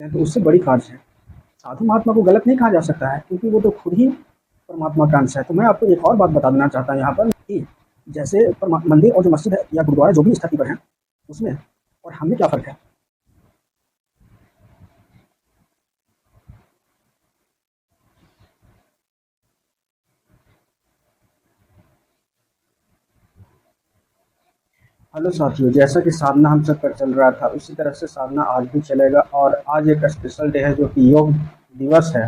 हैं तो उससे बड़ी कार्य है। साधु महात्मा को गलत नहीं कहा जा सकता है क्योंकि वो तो खुद ही परमात्मा का अंश है। तो मैं आपको एक और बात बता देना चाहता हूँ यहाँ पर कि जैसे मंदिर और जो मस्जिद है या गुरुद्वारा जो भी स्थिति पर है उसमें और हमें क्या फ़र्क है? हेलो साथियों, जैसा कि साधना हम सब पर चल रहा था उसी तरह से साधना आज भी चलेगा और आज एक स्पेशल डे है जो कि योग दिवस है।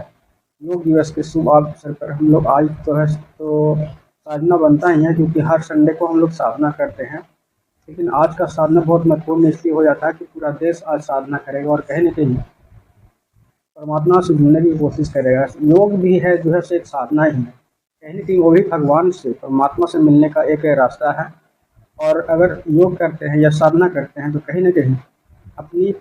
योग दिवस के शुभ अवसर पर हम लोग आज तो है तो साधना बनता ही है क्योंकि हर संडे को हम लोग साधना करते हैं। लेकिन आज का साधना बहुत महत्वपूर्ण इसलिए हो जाता है कि पूरा देश आज साधना करेगा और कहीं न कहीं परमात्मा से जुड़ने की कोशिश करेगा। योग भी है जो है सो एक साधना ही है। कहीं न कहीं वो भी भगवान से, परमात्मा से मिलने का एक रास्ता है। और अगर योग करते हैं या साधना करते हैं तो कहीं न कहीं अपनी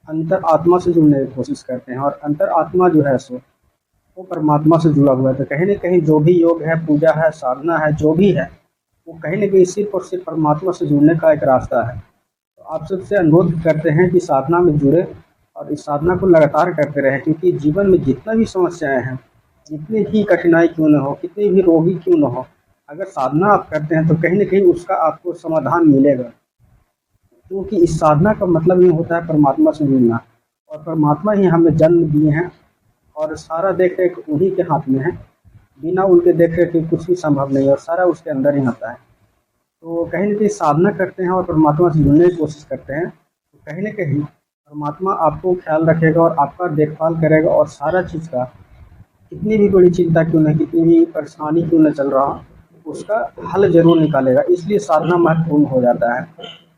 अंतर आत्मा से जुड़ने की कोशिश करते हैं और अंतर आत्मा जो है सो वो परमात्मा से जुड़ा हुआ है। तो कहीं न कहीं जो भी योग है, पूजा है, साधना है, जो भी है, वो कहीं न कहीं सिर्फ़ और सिर्फ़ परमात्मा से जुड़ने का एक रास्ता है। तो आप सबसे अनुरोध करते हैं कि साधना में जुड़े और इस साधना को लगातार करते रहें क्योंकि जीवन में जितना भी समस्याएँ हैं, जितनी भी कठिनाई क्यों ना हो, कितनी भी रोगी क्यों ना हो, अगर साधना आप करते हैं तो कहीं न कहीं उसका आपको समाधान मिलेगा। क्योंकि इस साधना का मतलब ये होता है परमात्मा से जुड़ना और परमात्मा ही हमें जन्म दिए हैं और सारा देख-रेख उन्हीं के हाथ में है। बिना उनके देख-रेख के कुछ भी संभव नहीं है और सारा उसके अंदर ही होता है। तो कहीं न कहीं साधना करते हैं और परमात्मा से जुड़ने की कोशिश करते हैं, तो कहीं न कहीं परमात्मा आपको ख़्याल रखेगा और आपका देखभाल करेगा और सारा चीज़ का कितनी भी बड़ी चिंता क्यों ना, कितनी भी परेशानी क्यों ना चल रहा हो, उसका हल ज़रूर निकालेगा। इसलिए साधना महत्वपूर्ण हो जाता है।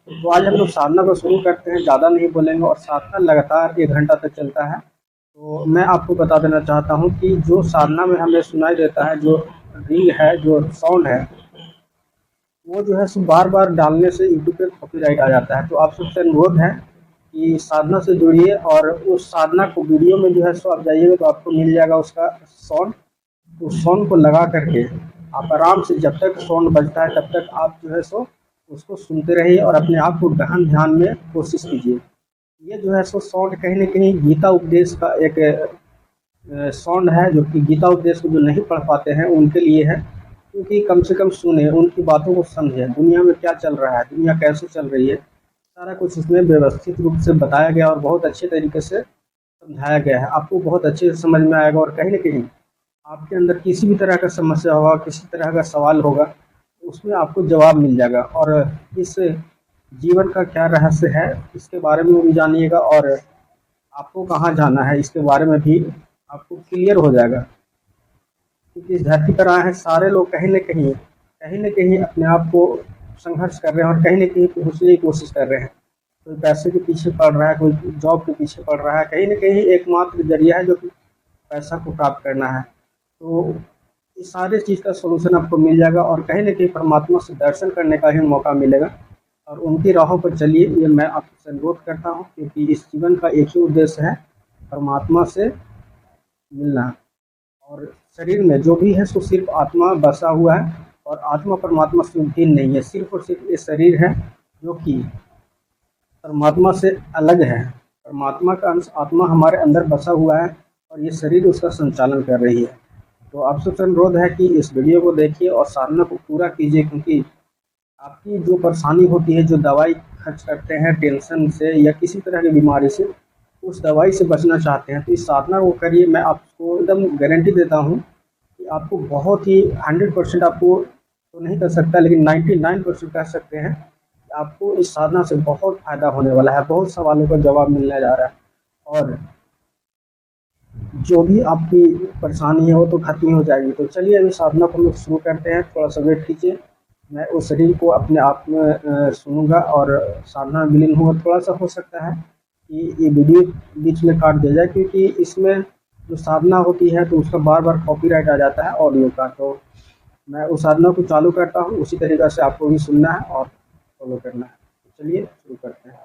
तो आज हम लोग साधना को शुरू करते हैं, ज़्यादा नहीं बोलेंगे और साधना लगातार 1 घंटा तक चलता है। तो मैं आपको बता देना चाहता हूँ कि जो साधना में हमें सुनाई देता है, जो रिंग है, जो साउंड है, वो जो है सो बार-बार डालने से यूट्यूब पे कॉपीराइट आ जाता है। तो आप सबसे अनुरोध है कि साधना से जुड़िए और उस साधना को वीडियो में जो है सो आप जाइएगा तो आपको मिल जाएगा उसका साउंड। उस साउंड को लगा कर के आप आराम से जब तक साउंड बजता है तब तक आप जो है सो उसको सुनते रहिए और अपने आप को गहन ध्यान में कोशिश कीजिए। ये जो है सो साउंड कहीं न कहीं गीता उपदेश का एक साउंड है जो कि गीता उपदेश को जो नहीं पढ़ पाते हैं उनके लिए है। क्योंकि कम से कम सुने, उनकी बातों को समझें, दुनिया में क्या चल रहा है, दुनिया कैसे चल रही है, सारा कुछ इसमें व्यवस्थित रूप से बताया गया और बहुत अच्छे तरीके से समझाया गया है। आपको बहुत अच्छे से समझ में आएगा और कहीं न कहीं आपके अंदर किसी भी तरह का समस्या होगा, किसी तरह का सवाल होगा, उसमें आपको जवाब मिल जाएगा और इस जीवन का क्या रहस्य है, इसके बारे में भी जानिएगा और आपको कहाँ जाना है, इसके बारे में भी आपको क्लियर हो जाएगा। क्योंकि इस धरती पर आए हैं सारे लोग कहीं न कहीं अपने आप को संघर्ष कर रहे हैं और कहीं न कहीं पहुँचने की कोशिश कर रहे हैं। कोई पैसे के पीछे पड़ रहा है, कोई जॉब के पीछे पड़ रहा है, कहीं न कहीं एकमात्र ज़रिया है जो कि पैसा को प्राप्त करना है। तो इस सारे चीज़ का सॉल्यूशन आपको मिल जाएगा और कहीं न कहीं परमात्मा से दर्शन करने का भी मौका मिलेगा और उनकी राहों पर चलिए, ये मैं आपसे अनुरोध करता हूँ क्योंकि इस जीवन का एक ही उद्देश्य है, परमात्मा से मिलना। और शरीर में जो भी है सो सिर्फ़ आत्मा बसा हुआ है और आत्मा परमात्मा से भिन्न नहीं है। सिर्फ़ और सिर्फ़ ये शरीर है जो कि परमात्मा से अलग है। परमात्मा का अंश आत्मा हमारे अंदर बसा हुआ है और ये शरीर उसका संचालन कर रही है। तो आप सबसे अनुरोध है कि इस वीडियो को देखिए और साधना को पूरा कीजिए क्योंकि आपकी जो परेशानी होती है, जो दवाई खर्च करते हैं टेंशन से या किसी तरह की बीमारी से, उस दवाई से बचना चाहते हैं तो इस साधना को करिए। मैं आपको एकदम गारंटी देता हूँ कि आपको बहुत ही 100% आपको तो नहीं कर सकता लेकिन 99% कह सकते हैं कि आपको इस साधना से बहुत फ़ायदा होने वाला है। बहुत सवालों का जवाब मिलने जा रहा है और जो भी आपकी परेशानी है वो तो खत्म ही हो जाएगी। तो चलिए अभी साधना को हम लोग शुरू करते हैं, थोड़ा-सा वेट कीजिए। मैं उस शरीर को अपने आप में सुनूँगा और साधना में विलीन होऊँगा। थोड़ा-सा हो सकता है कि ये वीडियो बीच में काट दिया जाए क्योंकि इसमें जो साधना होती है तो उसका बार-बार कॉपीराइट आ जाता है ऑडियो का। तो मैं उस साधना को चालू करता हूँ, उसी तरीक़ा से आपको भी सुनना है और फ़ॉलो करना है। तो चलिए शुरू करते हैं।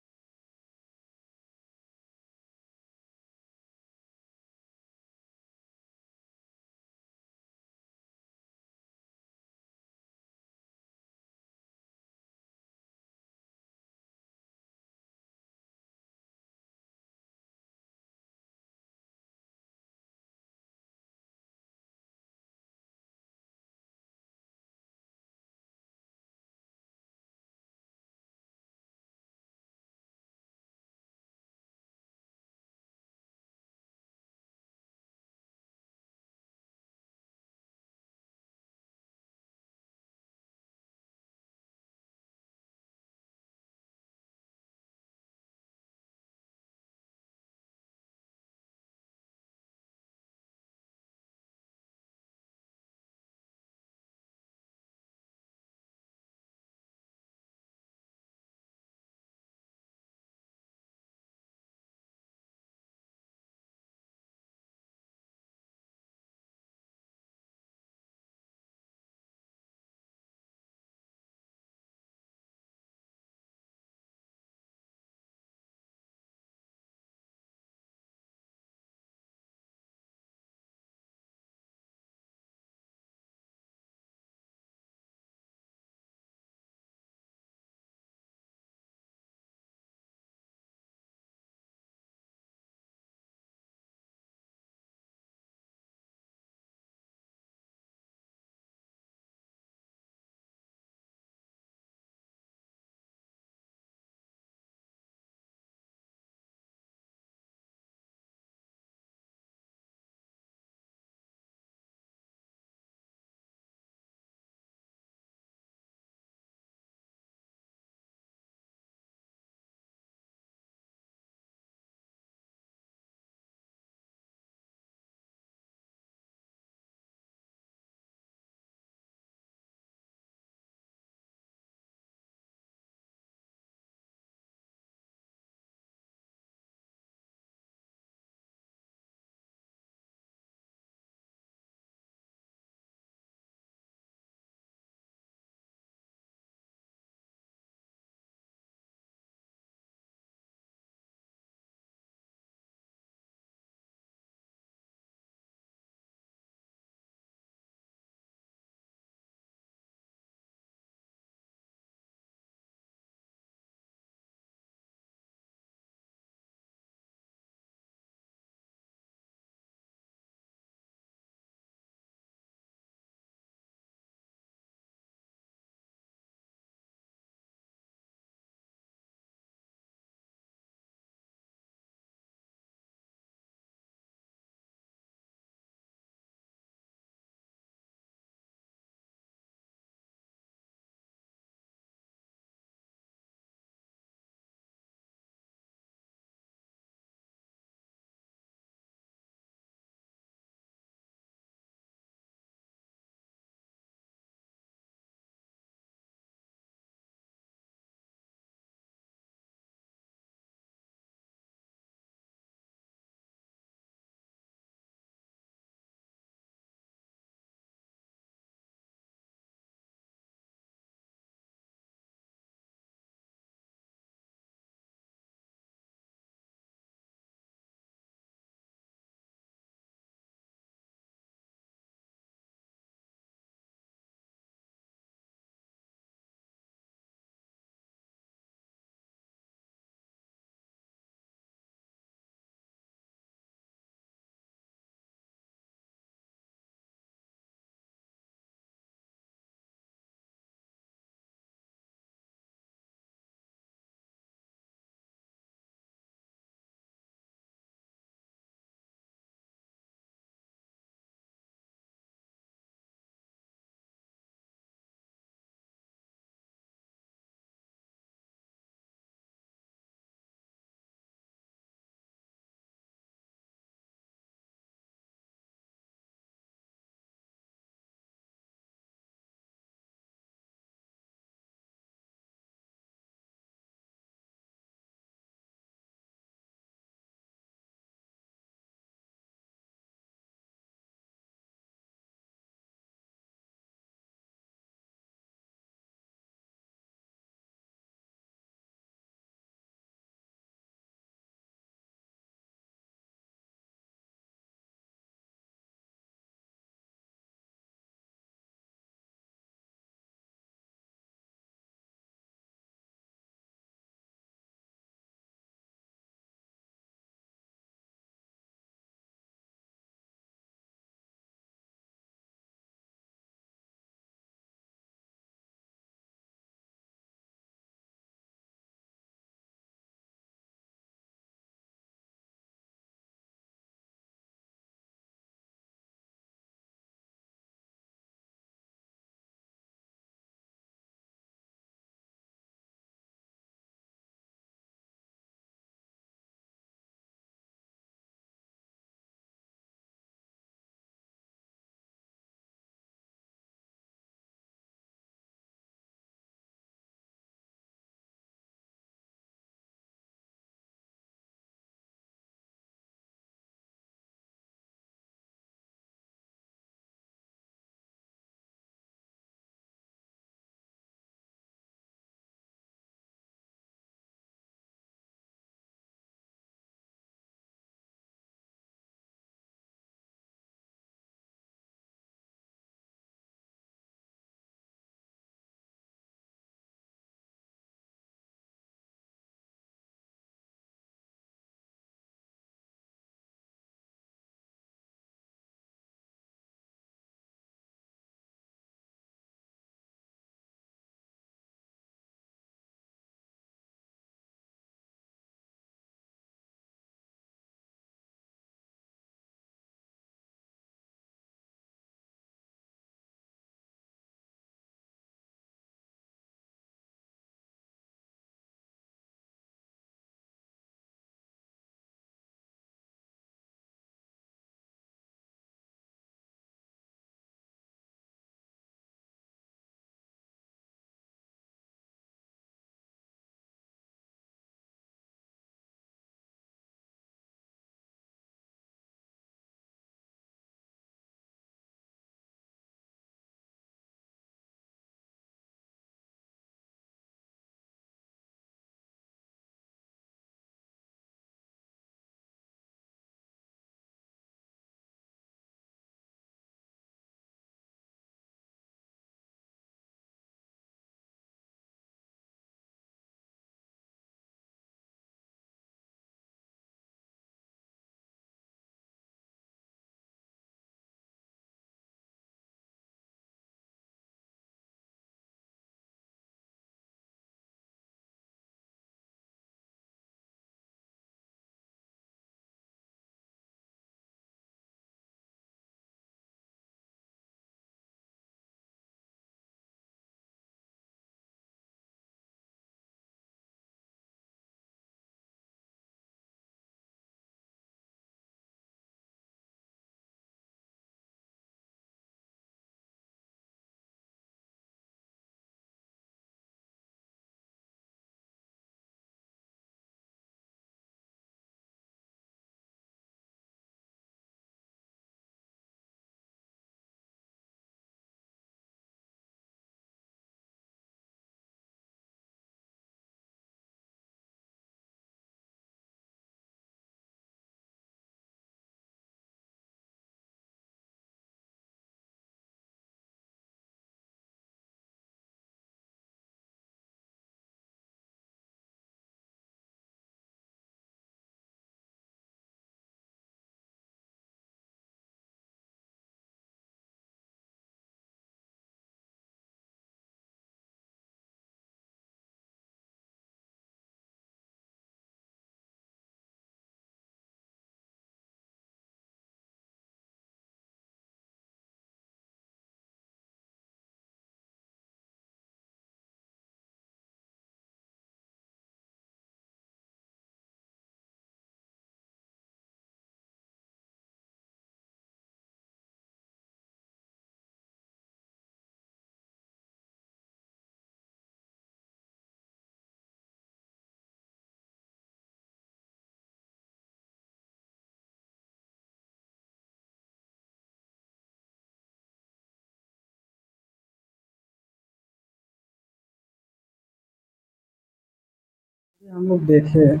ये हम लोग देखें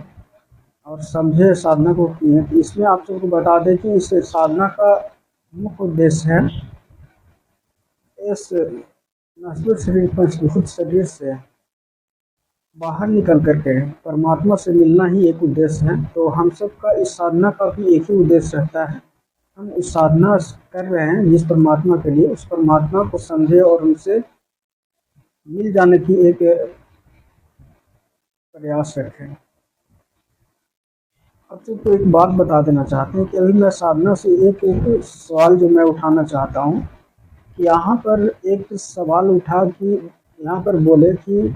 और समझे साधना को किए, तो इसमें आप सबको बता दें कि इस साधना का मुख्य उद्देश्य है इस नश्वर शरीर पंचभूत शरीर से बाहर निकल कर के परमात्मा से मिलना ही एक उद्देश्य है। तो हम सबका इस साधना का भी एक ही उद्देश्य रहता है। हम इस साधना कर रहे हैं जिस परमात्मा के लिए, उस परमात्मा को समझे और उनसे मिल जाने की एक प्रयास रखें। अब तो एक बात बता देना चाहते हैं कि अभी मैं साधना से एक एक सवाल जो मैं उठाना चाहता हूँ कि यहाँ पर एक सवाल उठा कि यहाँ पर बोले कि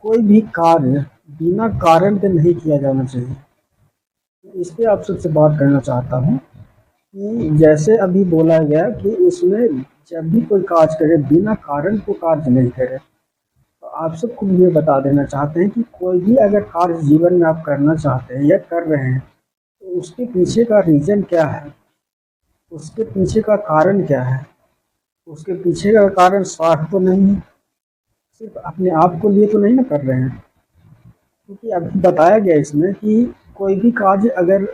कोई भी कार्य बिना कारण के नहीं किया जाना चाहिए। इस पे आप सबसे बात करना चाहता हूँ कि जैसे अभी बोला गया कि उसमें जब भी कोई कार्य करे बिना कारण को कार्य नहीं करे, तो आप सबको ये बता देना चाहते हैं कि कोई भी अगर कार्य जीवन में आप करना चाहते हैं या कर रहे हैं, तो उसके पीछे का रीज़न क्या है, उसके पीछे का कारण क्या है। उसके पीछे का कारण स्वार्थ तो नहीं है, सिर्फ अपने आप को लिए तो नहीं ना कर रहे हैं। क्योंकि अभी बताया गया इसमें कि कोई भी कार्य अगर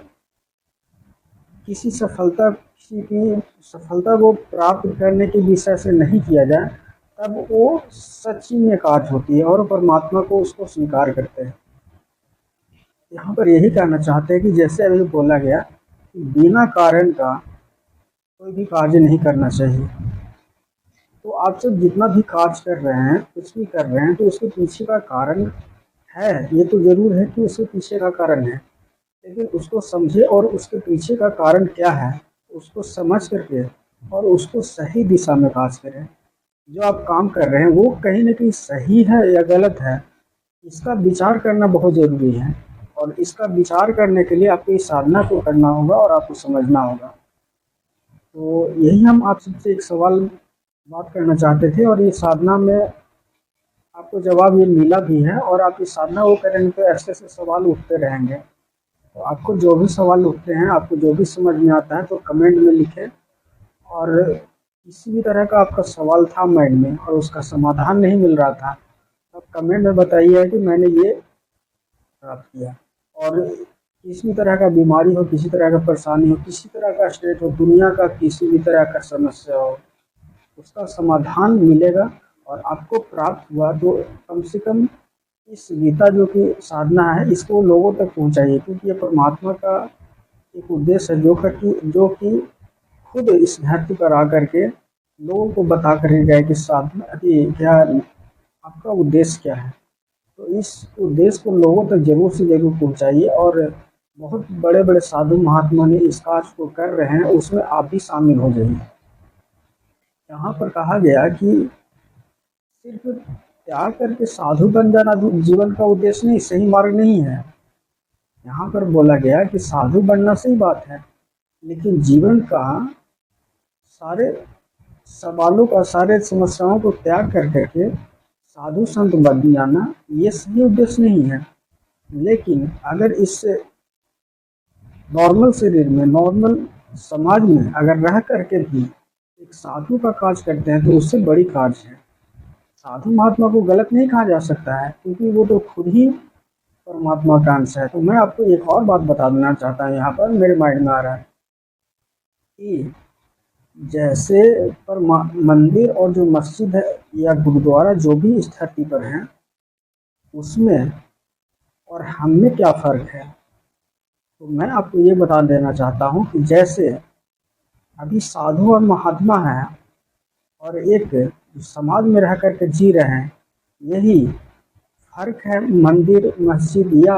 किसी की सफलता को प्राप्त करने के विषय से नहीं किया जाए, तब वो सच्ची में कार्य होती है और परमात्मा को उसको स्वीकार करते हैं। यहाँ पर यही कहना चाहते हैं कि जैसे अभी बोला गया कि बिना कारण का कोई भी कार्य नहीं करना चाहिए। तो आप सब जितना भी कार्य कर रहे हैं, कुछ भी कर रहे हैं, तो उसके पीछे का कारण है। ये तो ज़रूर है कि उसके पीछे का कारण है, लेकिन उसको समझे और उसके पीछे का कारण क्या है उसको समझ करके और उसको सही दिशा में कार्य करें। जो आप काम कर रहे हैं वो कहीं न कहीं सही है या गलत है, इसका विचार करना बहुत ज़रूरी है। और इसका विचार करने के लिए आपको इस साधना को करना होगा और आपको समझना होगा। तो यही हम आप सबसे एक सवाल बात करना चाहते थे, और ये साधना में आपको जवाब ये मिला भी है। और आप इस साधना को करेंगे तो ऐसे-ऐसे सवाल उठते रहेंगे। तो आपको जो भी सवाल उठते हैं, आपको जो भी समझ में आता है, तो कमेंट में लिखें। और किसी भी तरह का आपका सवाल था माइंड में और उसका समाधान नहीं मिल रहा था, आप कमेंट में बताइए कि मैंने ये प्राप्त किया। और किसी भी तरह का बीमारी हो, किसी तरह का परेशानी हो, किसी तरह का स्टेट हो, दुनिया का किसी भी तरह का समस्या हो, उसका समाधान मिलेगा और आपको प्राप्त हुआ। तो कम से कम इस गीता जो कि साधना है, इसको लोगों तक पहुँचाइए, क्योंकि ये परमात्मा का एक उद्देश्य है जो कि खुद इस धरती पर आकर के लोगों को बता कर गए कि साधना कि क्या आपका उद्देश्य क्या है। तो इस उद्देश्य को लोगों तक ज़रूर से ज़रूर पहुँचाइए। और बहुत बड़े-बड़े साधु महात्मा ने इस कार्य को कर रहे हैं, उसमें आप भी शामिल हो जाइए। यहाँ पर कहा गया कि सिर्फ त्याग करके साधु बन जाना जीवन का उद्देश्य नहीं, सही मार्ग नहीं है। यहाँ पर बोला गया कि साधु बनना सही बात है, लेकिन जीवन का सारे सवालों का, सारे समस्याओं को त्याग कर करके साधु संत बन जाना, ये सही उद्देश्य नहीं है। लेकिन अगर इस नॉर्मल शरीर में, नॉर्मल समाज में अगर रह करके भी एक साधु का कार्य करते हैं, तो उससे बड़ी कार्य है। साधु महात्मा को गलत नहीं कहा जा सकता है, क्योंकि वो तो खुद ही परमात्मा का अंश है। तो मैं आपको एक और बात बता देना चाहता हूँ, यहाँ पर मेरे माइंड में आ रहा है कि जैसे पर मंदिर और जो मस्जिद है या गुरुद्वारा जो भी इस धरती पर है, उसमें और हम में क्या फ़र्क है। तो मैं आपको ये बता देना चाहता हूँ कि जैसे अभी साधु और महात्मा हैं और एक जो समाज में रह कर के जी रहे हैं, यही फ़र्क है मंदिर, मस्जिद या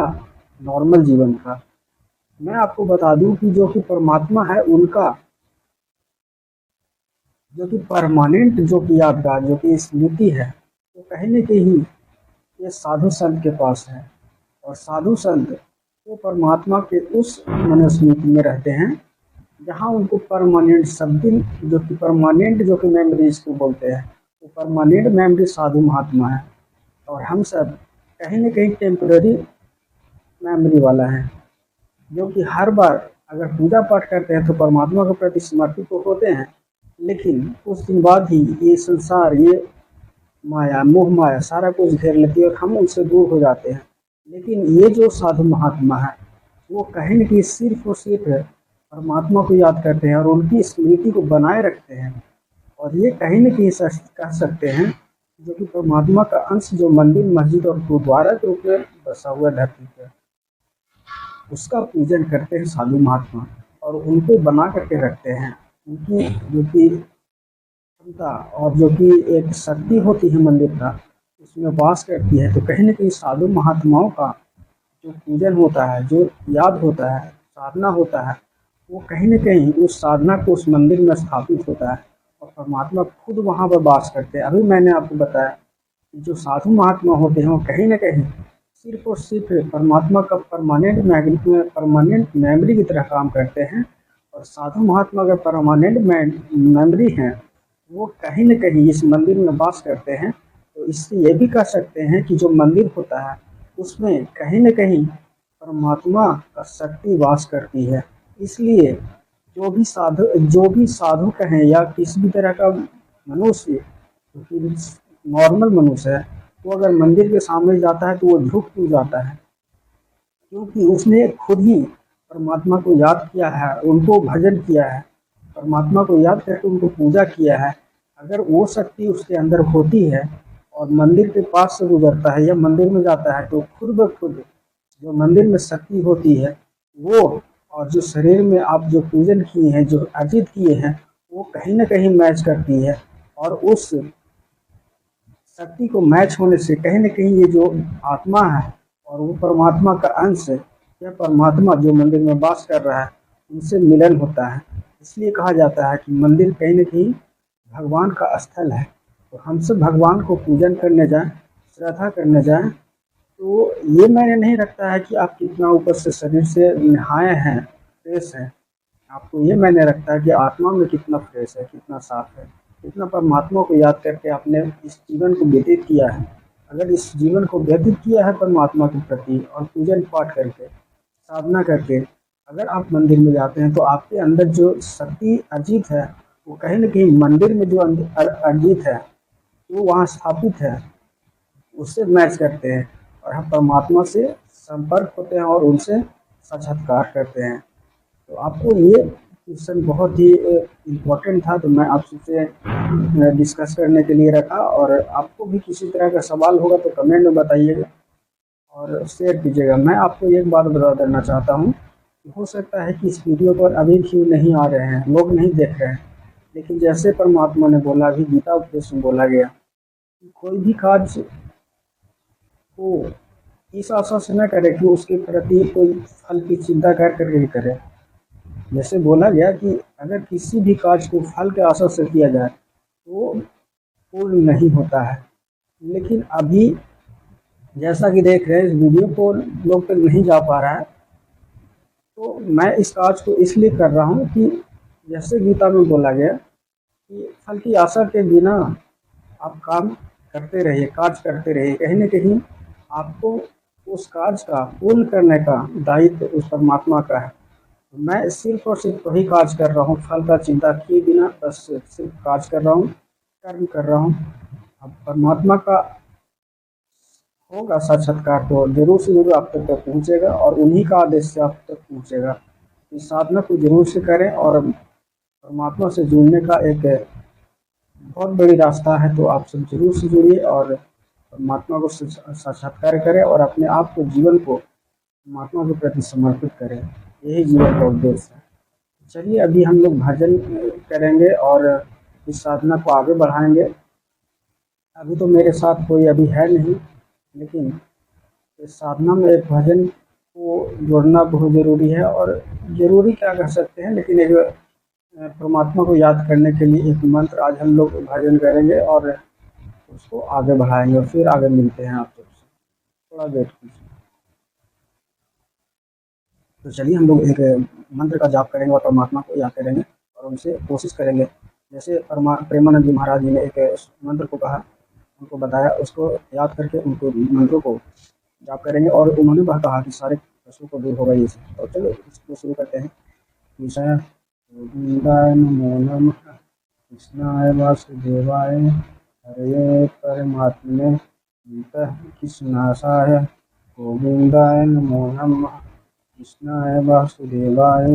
नॉर्मल जीवन का। मैं आपको बता दूं कि जो कि परमात्मा है, उनका जो कि परमानेंट, जो कि यादगार, जो कि स्मृति है, वो कहीं न कहीं ये साधु संत के पास है। और साधु संत वो परमात्मा के उस मनुस्मृति में रहते हैं जहाँ उनको परमानेंट सब दिन, जो कि परमानेंट, जो कि मेमोरी इसको बोलते हैं, वो परमानेंट मेमोरी साधु महात्मा है। और हम सब कहीं न कहीं टेम्पररी मेमोरी वाला है, जो कि हर बार अगर पूजा पाठ करते हैं तो परमात्मा के प्रति समर्पित तो होते हैं, लेकिन कुछ दिन बाद ही ये संसार, ये माया, मोह माया सारा कुछ घेर लेती है और हम उनसे दूर हो जाते हैं। लेकिन ये जो साधु महात्मा है, वो कहीं न कहीं सिर्फ़ और सिर्फ़ परमात्मा को याद करते हैं और उनकी स्मृति को बनाए रखते हैं। और ये कहीं न कहीं सच कह सकते हैं, जो कि परमात्मा का अंश जो मंदिर, मस्जिद और गुरुद्वारा के रूप में बसा हुआ है धरती पे, उसका पूजन करते हैं साधु महात्मा और उनको बना करके रखते हैं। उनकी जो कि क्षमता और जो कि एक शक्ति होती है मंदिर का, उसमें वास करती है। तो कहीं न कहीं साधु महात्माओं का जो पूजन होता है, जो याद होता है, साधना होता है, वो कहीं न कहीं उस साधना को उस मंदिर में स्थापित होता है और परमात्मा खुद वहाँ पर वास करते हैं। अभी मैंने आपको बताया कि जो साधु महात्मा होते हैं, वो कहीं न कहीं सिर्फ़ और सिर्फ़ परमात्मा का परमानेंट मेमोरी की तरह काम करते हैं और साधु महात्मा अगर परमानेंट मेमोरी हैं, वो कहीं न कहीं इस मंदिर में वास करते हैं। तो इससे ये भी कह सकते हैं कि जो मंदिर होता है, उसमें कहीं न कहीं परमात्मा का शक्ति वास करती है। इसलिए जो भी साधु कहें या किसी भी तरह का मनुष्य, जो कि नॉर्मल मनुष्य है, वो अगर मंदिर के सामने जाता है तो वो झुक क्यों जाता है? क्योंकि उसने खुद ही परमात्मा को याद किया है, उनको भजन किया है, परमात्मा को याद करके उनको पूजा किया है। अगर वो शक्ति उसके अंदर होती है और मंदिर के पास से गुजरता है या मंदिर में जाता है, तो खुद ब खुद जो मंदिर में शक्ति होती है, वो और जो शरीर में आप जो पूजन किए हैं, जो अर्जित किए हैं, वो कहीं न कहीं मैच करती है और उस शक्ति को मैच होने से कहीं न कहीं ये जो आत्मा है और वो परमात्मा का अंश है, यह परमात्मा जो मंदिर में वास कर रहा है, उनसे मिलन होता है। इसलिए कहा जाता है कि मंदिर कहीं न कहीं भगवान का स्थल है। तो हम सब भगवान को पूजन करने जाएँ, श्रद्धा करने जाएँ, तो ये मायने नहीं रखता है कि आप कितना ऊपर से शरीर से नहाए हैं, फ्रेश हैं। आपको ये मायने रखता है कि आत्मा में कितना फ्रेश है, कितना साफ है, कितना परमात्मा को याद करके आपने इस जीवन को व्यतीत किया है। अगर इस जीवन को व्यतीत किया है परमात्मा के प्रति और पूजन पाठ करके, साधना करके, अगर आप मंदिर में जाते हैं तो आपके अंदर जो शक्ति अर्जित है, वो कहीं न कहीं मंदिर में जो अर्जित है, वो वहाँ स्थापित है, उससे मैच करते हैं और हम परमात्मा से संपर्क होते हैं और उनसे साक्षात्कार करते हैं। तो आपको ये क्वेश्चन बहुत ही इम्पोर्टेंट था, तो मैं आपसे डिस्कस करने के लिए रखा और आपको भी किसी तरह का सवाल होगा तो कमेंट में बताइएगा और शेयर कीजिएगा। मैं आपको एक बात बता देना चाहता हूँ कि हो सकता है कि इस वीडियो पर अभी व्यू नहीं आ रहे हैं, लोग नहीं देख रहे हैं, लेकिन जैसे परमात्मा ने बोला, अभी गीता उपदेश में बोला गया कि कोई भी कार्य को इस आशा से न करे कि उसके प्रति कोई फल की चिंता कर करके ही करे। जैसे बोला गया कि अगर किसी भी कार्य को फल के आशा से किया जाए तो पूर्ण नहीं होता है। लेकिन अभी जैसा कि देख रहे हैं, इस वीडियो को लोग तक नहीं जा पा रहा है, तो मैं इस कार्य को इसलिए कर रहा हूँ कि जैसे गीता में बोला गया कि फल की आशा के बिना आप काम करते रहिए, कार्य करते रहिए। कहीं न कहीं आपको उस कार्य का पूर्ण करने का दायित्व उस परमात्मा का है। मैं सिर्फ़ और सिर्फ़ वही कार्य कर रहा हूँ, फल का चिंता किए बिना, बस सिर्फ़ कार्य कर रहा हूँ, कर्म कर रहा हूँ। अब परमात्मा का होगा साक्षात्कार तो ज़रूर से ज़रूर आप तक पहुँचेगा और उन्हीं का आदेश से आप तक पहुँचेगा। इस साधना को ज़रूर से करें और परमात्मा से जुड़ने का एक बहुत बड़ी रास्ता है, तो आप सब ज़रूर से जुड़िए और परमात्मा को साक्षात्कार करें और अपने आप को, जीवन को परमात्मा के प्रति समर्पित करें। यही जीवन का उद्देश्य है। चलिए अभी हम लोग भजन करेंगे और इस साधना को आगे बढ़ाएंगे। अभी तो मेरे साथ कोई अभी है नहीं, लेकिन इस साधना में एक भजन को जोड़ना बहुत ज़रूरी है और ज़रूरी क्या कह सकते हैं, लेकिन एक परमात्मा को याद करने के लिए एक मंत्र आज हम लोग भजन करेंगे और उसको आगे बढ़ाएंगे और फिर आगे मिलते हैं आप सबसे। थोड़ा वेट कीजिए। तो चलिए हम लोग एक मंत्र का जाप करेंगे और परमात्मा को याद करेंगे और उनसे कोशिश करेंगे। जैसे प्रेमानंद जी महाराज जी ने एक मंत्र को कहा, उनको बताया, उसको याद करके उनको मंत्रों को जाप करेंगे और उन्होंने वह कहा कि सारे कष्टों को दूर होगा ये से। तो चलो इसको शुरू करते हैं। गोविंदाय नमो नमः, कृष्णाय वासुदेवाय हरे परमात्मने नमः कृष्णासाय गोविंदाय नमो नमः कृष्णाय वासुदेवाय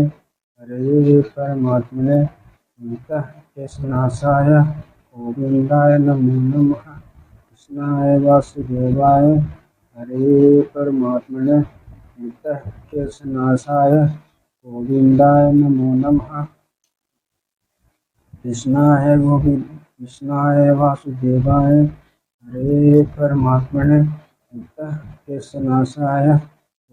हरे परमात्मने नमः कृष्णासाय गोविंदाय नमो नमः कृष्णाय वासुदेवाय हरे परमात्मने नमः कृष्णासाय गोविंदाय नमो नमः कृष्णाय वासुदेवाय हरे परमात्मने नमः कृष्णासाय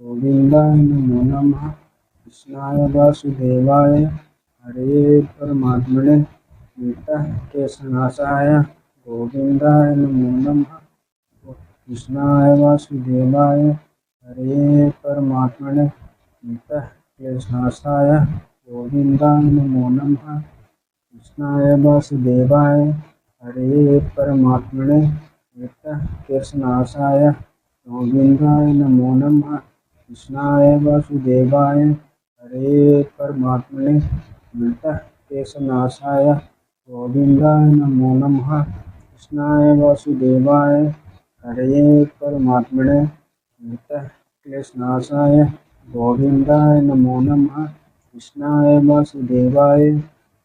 गोविंदाय नमो नमः कृष्णाय वासुदेवाय हरे परमात्मने नमः कृष्णासाय गोविंदाय नमो नमः कृष्णाय वासुदेवाय हरे परमात्मने नमः कृष्णासाय गोविंदाय नमो नमः कृष्णाय वासुदेवाय हरे परमात्मने नमः कृष्णासाय गोविंदाय नमो नमः कृष्णाय वासुदेवाय हरे परमात्मने नमः कृष्णासाय गोविंदाय नमो नमः कृष्णाय वासुदेवाय हरे परमात्मने नमः कृष्णासाय गोविंदाय नमो नमः कृष्णाय वासुदेवाय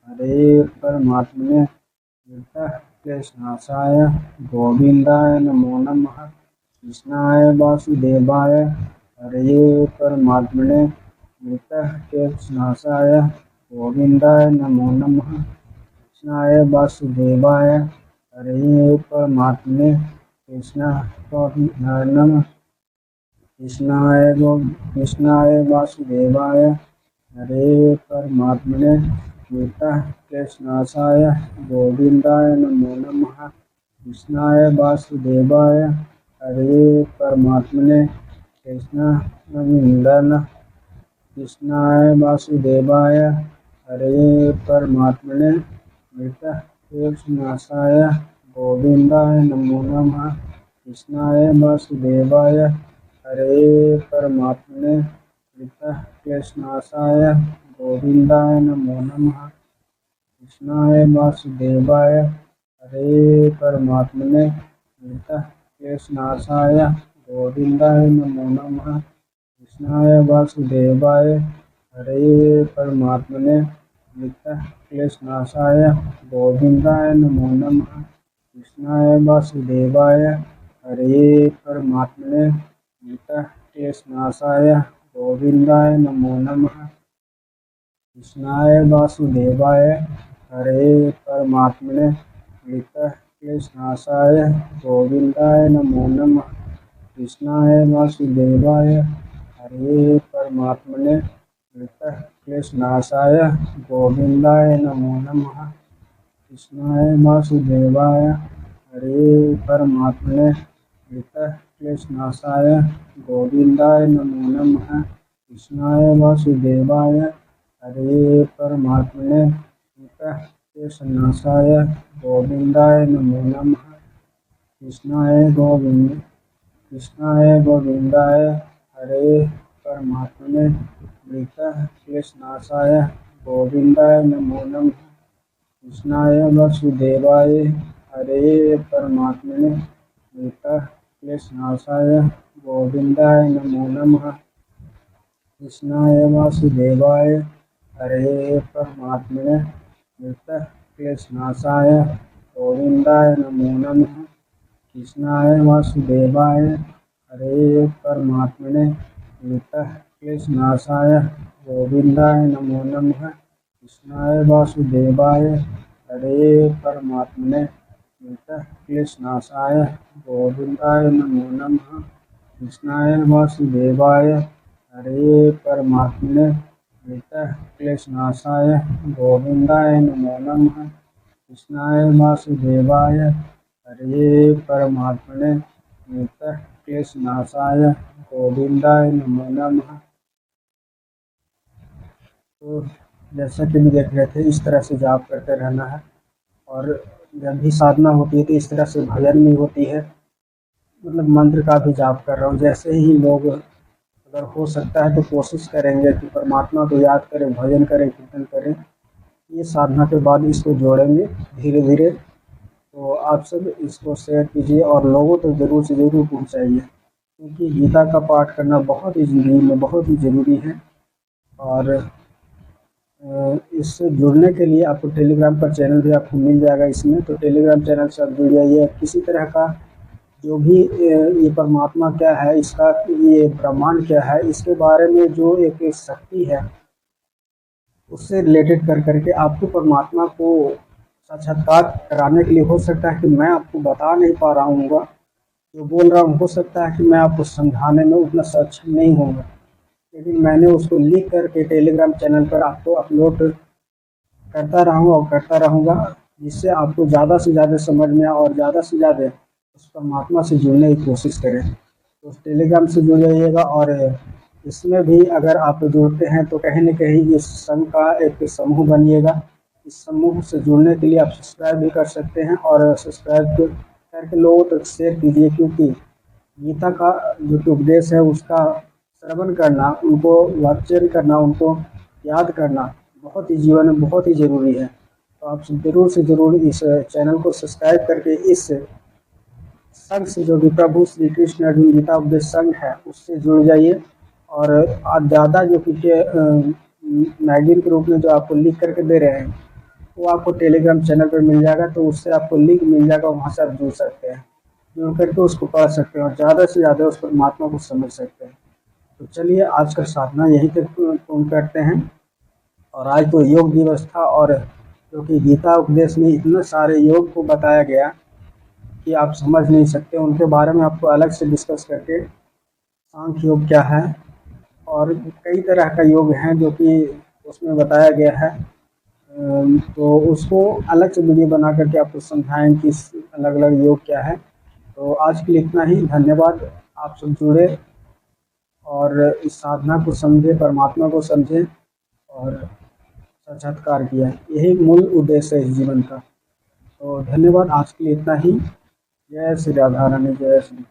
हरे परमात्मने नमः कृष्णासाय गोविंदाय नमो नमः कृष्णाय वासुदेवाय हरे परमात्मने नमः कृष्णासाय गोविंदाय नमो नमः कृष्णाय वासुदेवाय हरे परमात्मने कृष्णाय नमः कृष्णाय वासुदेवाय हरे परमात्मने नमः कृष्णासाय गोविंदाय नमो नमः कृष्णाय वासुदेवाय हरे परमात्मने कृष्णाय वासुदेवाय हरे परमात्मने नमः कृष्णासाय गोविंदाय नमो नमः कृष्णाय वासुदेवाय हरे परमात्मने नमः कृष्णासाय गोविंदाय नमो नमः कृष्णाय वासुदेवाय हरे परमात्मने नमः कृष्णासाय गोविंदाय नमो नमः कृष्णाय वासुदेवाय हरे परमात्मने नमः कृष्णासाय गोविंदाय नमो नमः कृष्णाय वासुदेवाय हरे परमात्मने नमः कृष्णासाय गोविंदाय नमो नमः कृष्णाय वासुदेवाय हरे परमात्मने नमः कृष्णासाय गोविंदाय नमो नमः कृष्णाय वासुदेवाय हरे परमात्मने नमः कृष्णासाय गोविंदाय नमो नमः कृष्णाय वासुदेवाय हरे परमात्मने नमः कृष्णासाय गोविंदाय नमो नमः कृष्णाय वासुदेवाय हरे परमात्मने नमः कृष्णासाय गोविंदाय नमो नमः कृष्णाय गोविंदाय हरे परमात्मने नमः कृष्णासाय गोविंदाय नमो नमः कृष्णाय वासुदेवाय हरे परमात्मने नमः कृष्णासाय गोविंदाय नमो नमः कृष्णाय वासुदेवाय हरे परमात्मने नमः कृष्णासाय गोविंदाय नमो नमः कृष्णाय वासुदेवाय हरे परमात्मने नमः कृष्णासाय गोविंदाय नमो नमः कृष्णाय वासुदेवाय हरे परमात्मने नमः कृष्णासाय गोविंदाय नमो नमः कृष्णाय वासुदेवाय हरे परमात्मने नमः कृष्णासाय गोविंदाय नमो नमः कृष्णाय वासुदेवाय हरे परमात्मने नमः कृष्णासाय गोविंदाय नमो नमः। तो जैसा कि भी देख रहे थे, इस तरह से जाप करते रहना है। और जब भी साधना होती है तो इस तरह से भजन भी होती है, मतलब मंत्र का भी जाप कर रहा हूँ। जैसे ही लोग अगर हो सकता है तो कोशिश करेंगे कि परमात्मा को याद करें, भजन करें, कीर्तन करें। ये साधना के बाद इसको जोड़ेंगे धीरे धीरे। तो आप सब इसको शेयर कीजिए और लोगों तक ज़रूर से ज़रूर पहुँचाइए, क्योंकि गीता का पाठ करना बहुत ही ज़िंदगी में बहुत ही ज़रूरी है। और इससे जुड़ने के लिए आपको टेलीग्राम का चैनल भी आपको मिल जाएगा इसमें, तो टेलीग्राम चैनल से आप जुड़ जाइए। किसी तरह का जो भी ये परमात्मा क्या है, इसका ये ब्रह्मांड क्या है, इसके बारे में जो एक शक्ति है, उससे रिलेटेड करके आपको परमात्मा को साक्षात्कार कराने के लिए, हो सकता है कि मैं आपको बता नहीं पा रहा हूँगा, जो बोल रहा हूँ, हो सकता है कि मैं आपको समझाने में उतना सक्षम नहीं होऊँगा, लेकिन मैंने उसको लिख करके टेलीग्राम चैनल पर आपको अपलोड करता रहूँगा और करता रहूँगा, जिससे आपको ज़्यादा से ज़्यादा समझ में आए और ज़्यादा से ज़्यादा उस परमात्मा से जुड़ने की कोशिश करें। तो टेलीग्राम से जुड़ जाइएगा, और इसमें भी अगर आप जुड़ते हैं तो कहीं न कहीं इस संघ का एक समूह बनिएगा। इस समूह से जुड़ने के लिए आप सब्सक्राइब भी कर सकते हैं, और सब्सक्राइब करके लोगों तक शेयर कीजिए, क्योंकि गीता का जो कि उपदेश है उसका श्रवण करना, उनको वाचन करना, उनको याद करना बहुत ही जीवन में बहुत ही ज़रूरी है। तो आप ज़रूर से ज़रूर इस चैनल को सब्सक्राइब करके इस संघ से, जो कि प्रभु श्री कृष्ण अर्जुन गीता उपदेश संघ है, उससे जुड़ जाइए। और आप ज़्यादा जो कि मैगजीन के रूप में जो आपको लिख करके दे रहे हैं, वो आपको टेलीग्राम चैनल पर मिल जाएगा, तो उससे आपको लिंक मिल जाएगा, वहाँ से आप जुड़ सकते हैं, जुड़ करके उसको पढ़ सकते हैं और ज़्यादा से ज़्यादा उस परमात्मा को समझ सकते हैं। तो चलिए आज का साधना यहीं तक पूर्ण करते हैं। और आज तो योग दिवस था, और क्योंकि गीता उपदेश में इतने सारे योग को बताया गया कि आप समझ नहीं सकते, उनके बारे में आपको अलग से डिस्कस करके, सांख्य योग क्या है और कई तरह का योग है जो कि उसमें बताया गया है, तो उसको अलग से वीडियो बना करके आपको समझाएं कि अलग अलग योग क्या है। तो आज के लिए इतना ही, धन्यवाद। आप सब जुड़े और इस साधना को समझे, परमात्मा को समझे और साक्षात्कार किया, यही मूल उद्देश्य है इस जीवन का। तो धन्यवाद, आज के लिए इतना ही। जय श्री राधा रानी, जय श्री।